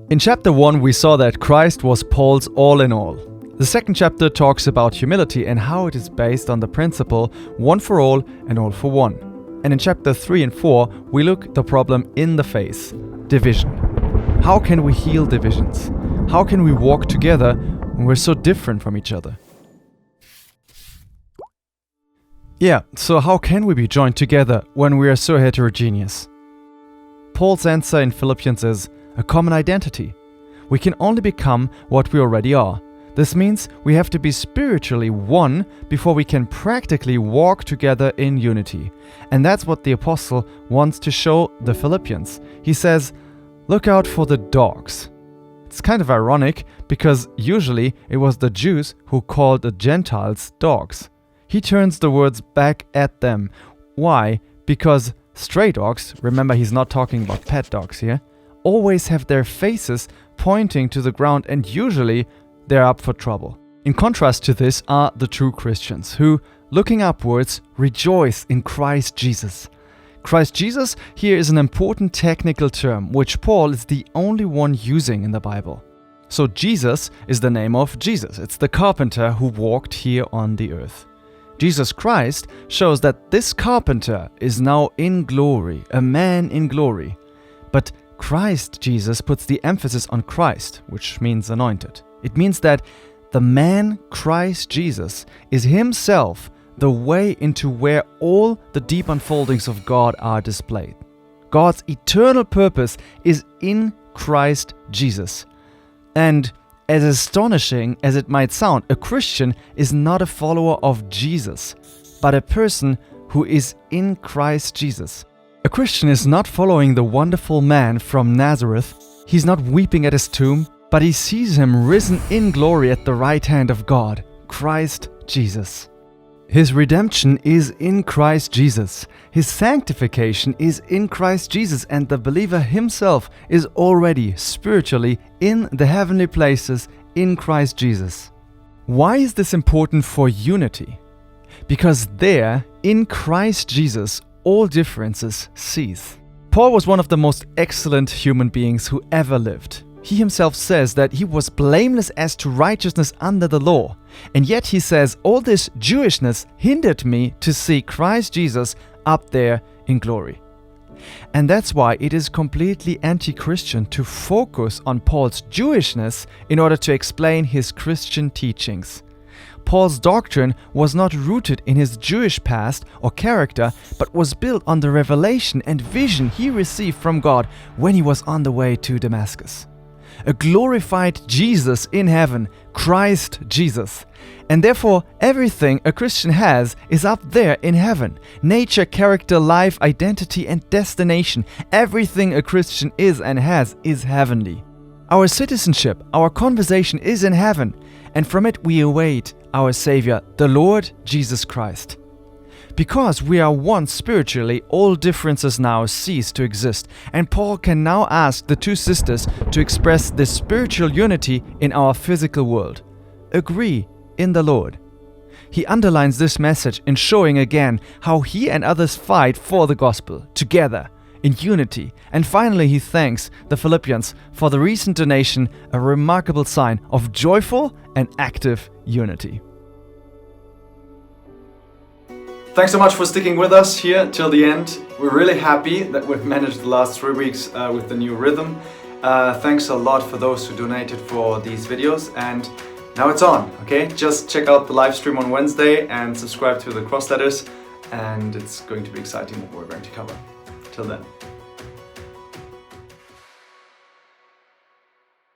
In chapter 1, we saw that Christ was Paul's all in all. The second chapter talks about humility and how it is based on the principle one for all and all for one. And in chapter 3 and 4, we look the problem in the face: division. How can we heal divisions? How can we walk together when we're so different from each other? Yeah, so how can we be joined together when we are so heterogeneous? Paul's answer in Philippians is a common identity. We can only become what we already are. This means we have to be spiritually one before we can practically walk together in unity. And that's what the apostle wants to show the Philippians. He says, look out for the dogs. It's kind of ironic because usually it was the Jews who called the Gentiles dogs. He turns the words back at them. Why? Because stray dogs, remember he's not talking about pet dogs here, always have their faces pointing to the ground and usually they're up for trouble. In contrast to this are the true Christians who, looking upwards, rejoice in Christ Jesus. Christ Jesus here is an important technical term which Paul is the only one using in the Bible. So Jesus is the name of Jesus. It's the carpenter who walked here on the earth. Jesus Christ shows that this carpenter is now in glory, a man in glory. But Christ Jesus puts the emphasis on Christ, which means anointed. It means that the man Christ Jesus is himself the way into where all the deep unfoldings of God are displayed. God's eternal purpose is in Christ Jesus. And as astonishing as it might sound, a Christian is not a follower of Jesus, but a person who is in Christ Jesus. A Christian is not following the wonderful man from Nazareth. He's not weeping at his tomb, but he sees him risen in glory at the right hand of God, Christ Jesus. His redemption is in Christ Jesus. His sanctification is in Christ Jesus, and the believer himself is already spiritually in the heavenly places in Christ Jesus. Why is this important for unity? Because there, in Christ Jesus, all differences cease. Paul was one of the most excellent human beings who ever lived. He himself says that he was blameless as to righteousness under the law. And yet he says, all this Jewishness hindered me to see Christ Jesus up there in glory. And that's why it is completely anti-Christian to focus on Paul's Jewishness in order to explain his Christian teachings. Paul's doctrine was not rooted in his Jewish past or character, but was built on the revelation and vision he received from God when he was on the way to Damascus. A glorified Jesus in heaven, Christ Jesus. And therefore, everything a Christian has is up there in heaven. Nature, character, life, identity, and destination. Everything a Christian is and has is heavenly. Our citizenship, our conversation is in heaven, and from it we await our Savior, the Lord Jesus Christ. Because we are one spiritually, all differences now cease to exist, and Paul can now ask the two sisters to express this spiritual unity in our physical world. Agree in the Lord. He underlines this message in showing again how he and others fight for the gospel, together, in unity. And finally he thanks the Philippians for the recent donation, a remarkable sign of joyful and active unity. Thanks so much for sticking with us here till the end. We're really happy that we've managed the last 3 weeks with the new rhythm. Thanks a lot for those who donated for these videos, and now it's on, okay? Just check out the live stream on Wednesday and subscribe to the cross letters, and it's going to be exciting what we're going to cover. Till then.